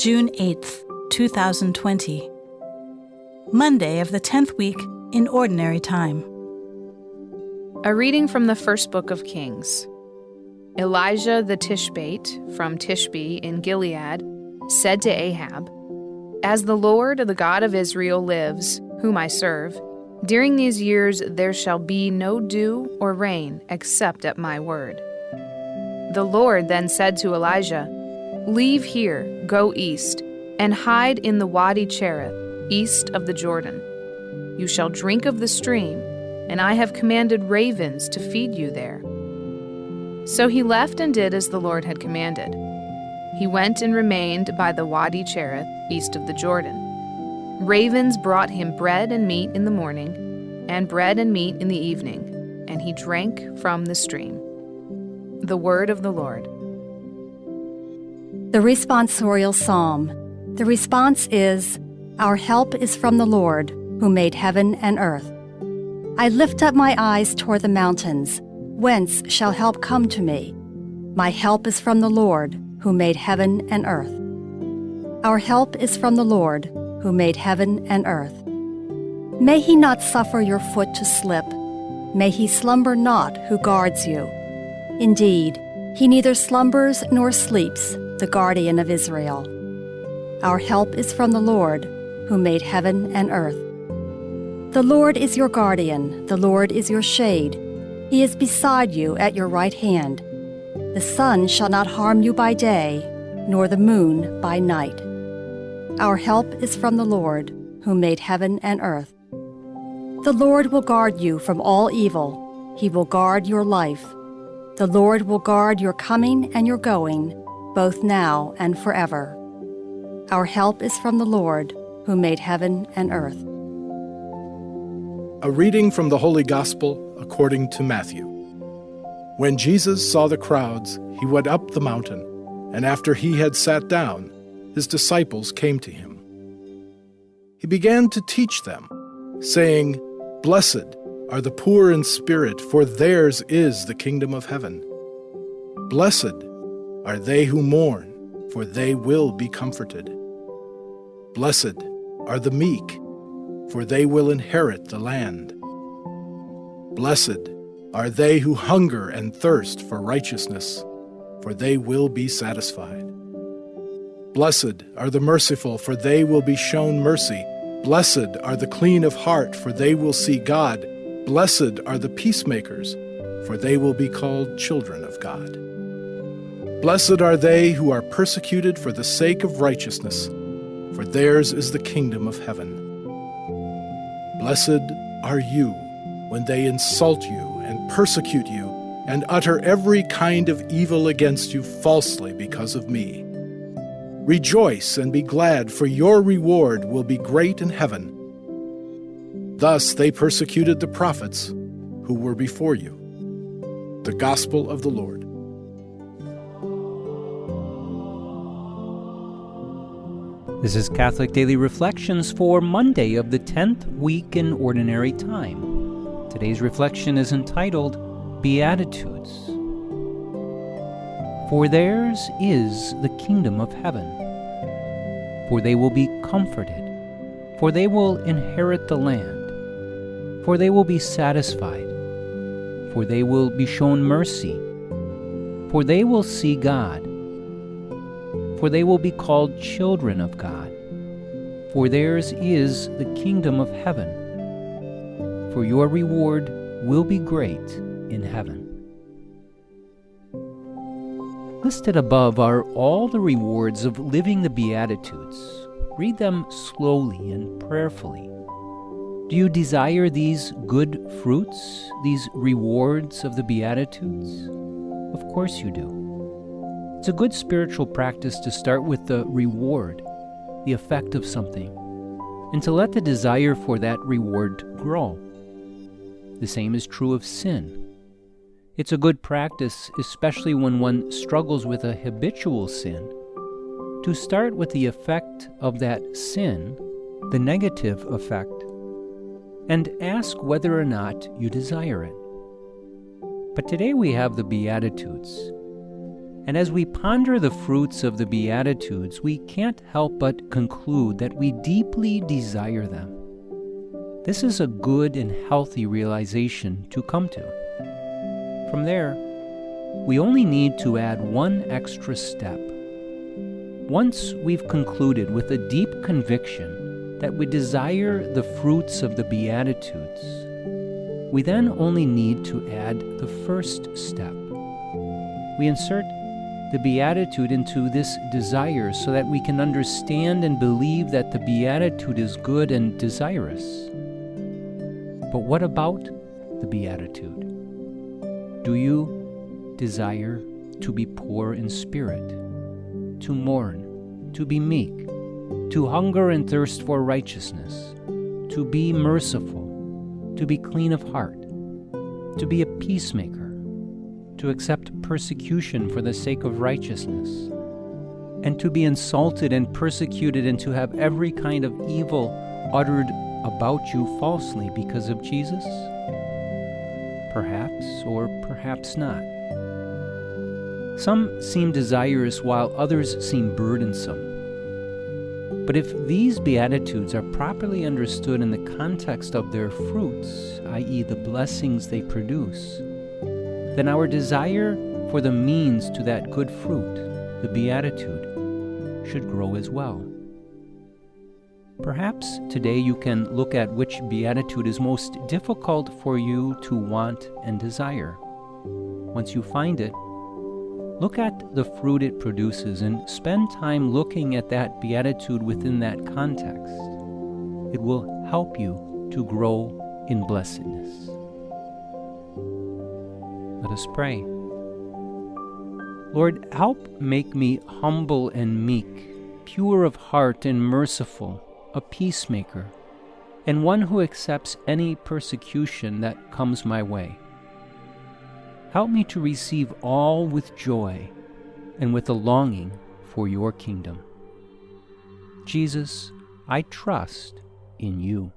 June 8th, 2020. Monday of the 10th week in Ordinary Time. A reading from the first book of Kings. Elijah the Tishbite from Tishbe in Gilead said to Ahab, "As the Lord, the God of Israel, lives, whom I serve, during these years there shall be no dew or rain except at my word." The Lord then said to Elijah, "Leave here, go east, and hide in the Wadi Cherith, east of the Jordan. You shall drink of the stream, and I have commanded ravens to feed you there." So he left and did as the Lord had commanded. He went and remained by the Wadi Cherith, east of the Jordan. Ravens brought him bread and meat in the morning, and bread and meat in the evening, and he drank from the stream. The word of the Lord. The responsorial psalm. The response is, "Our help is from the Lord, who made heaven and earth. I lift up my eyes toward the mountains. Whence shall help come to me? My help is from the Lord, who made heaven and earth. Our help is from the Lord, who made heaven and earth. May he not suffer your foot to slip. May he slumber not who guards you. Indeed, he neither slumbers nor sleeps, the guardian of Israel. Our help is from the Lord, who made heaven and earth. The Lord is your guardian, the Lord is your shade. He is beside you at your right hand. The sun shall not harm you by day, nor the moon by night. Our help is from the Lord, who made heaven and earth. The Lord will guard you from all evil. He will guard your life. The Lord will guard your coming and your going, both now and forever. Our help is from the Lord, who made heaven and earth. A reading from the Holy Gospel according to Matthew. When Jesus saw the crowds, he went up the mountain, and after he had sat down, his disciples came to him. He began to teach them, saying, "Blessed are the poor in spirit, for theirs is the kingdom of heaven. Blessed are they who mourn, for they will be comforted. Blessed are the meek, for they will inherit the land. Blessed are they who hunger and thirst for righteousness, for they will be satisfied. Blessed are the merciful, for they will be shown mercy. Blessed are the clean of heart, for they will see God. Blessed are the peacemakers, for they will be called children of God. Blessed are they who are persecuted for the sake of righteousness, for theirs is the kingdom of heaven. Blessed are you when they insult you and persecute you and utter every kind of evil against you falsely because of me. Rejoice and be glad, for your reward will be great in heaven. Thus they persecuted the prophets who were before you." The Gospel of the Lord. This is Catholic Daily Reflections for Monday of the 10th week in Ordinary Time. Today's reflection is entitled Beatitudes. For theirs is the kingdom of heaven. For they will be comforted. For they will inherit the land. For they will be satisfied. For they will be shown mercy. For they will see God. For they will be called children of God. For theirs is the kingdom of heaven. For your reward will be great in heaven. Listed above are all the rewards of living the Beatitudes. Read them slowly and prayerfully. Do you desire these good fruits, these rewards of the Beatitudes? Of course you do. It's a good spiritual practice to start with the reward, the effect of something, and to let the desire for that reward grow. The same is true of sin. It's a good practice, especially when one struggles with a habitual sin, to start with the effect of that sin, the negative effect, and ask whether or not you desire it. But today we have the Beatitudes. And as we ponder the fruits of the Beatitudes, we can't help but conclude that we deeply desire them. This is a good and healthy realization to come to. From there, we only need to add one extra step. Once we've concluded with a deep conviction that we desire the fruits of the Beatitudes, we then only need to add the first step. We insert the Beatitude into this desire so that we can understand and believe that the Beatitude is good and desirous. But what about the Beatitude? Do you desire to be poor in spirit, to mourn, to be meek, to hunger and thirst for righteousness, to be merciful, to be clean of heart, to be a peacemaker, to accept persecution for the sake of righteousness, and to be insulted and persecuted and to have every kind of evil uttered about you falsely because of Jesus? Perhaps, or perhaps not. Some seem desirous while others seem burdensome. But if these Beatitudes are properly understood in the context of their fruits, i.e. the blessings they produce, then our desire for the means to that good fruit, the Beatitude, should grow as well. Perhaps today you can look at which Beatitude is most difficult for you to want and desire. Once you find it, look at the fruit it produces and spend time looking at that Beatitude within that context. It will help you to grow in blessedness. Let us pray. Lord, help make me humble and meek, pure of heart and merciful, a peacemaker, and one who accepts any persecution that comes my way. Help me to receive all with joy and with a longing for your kingdom. Jesus, I trust in you.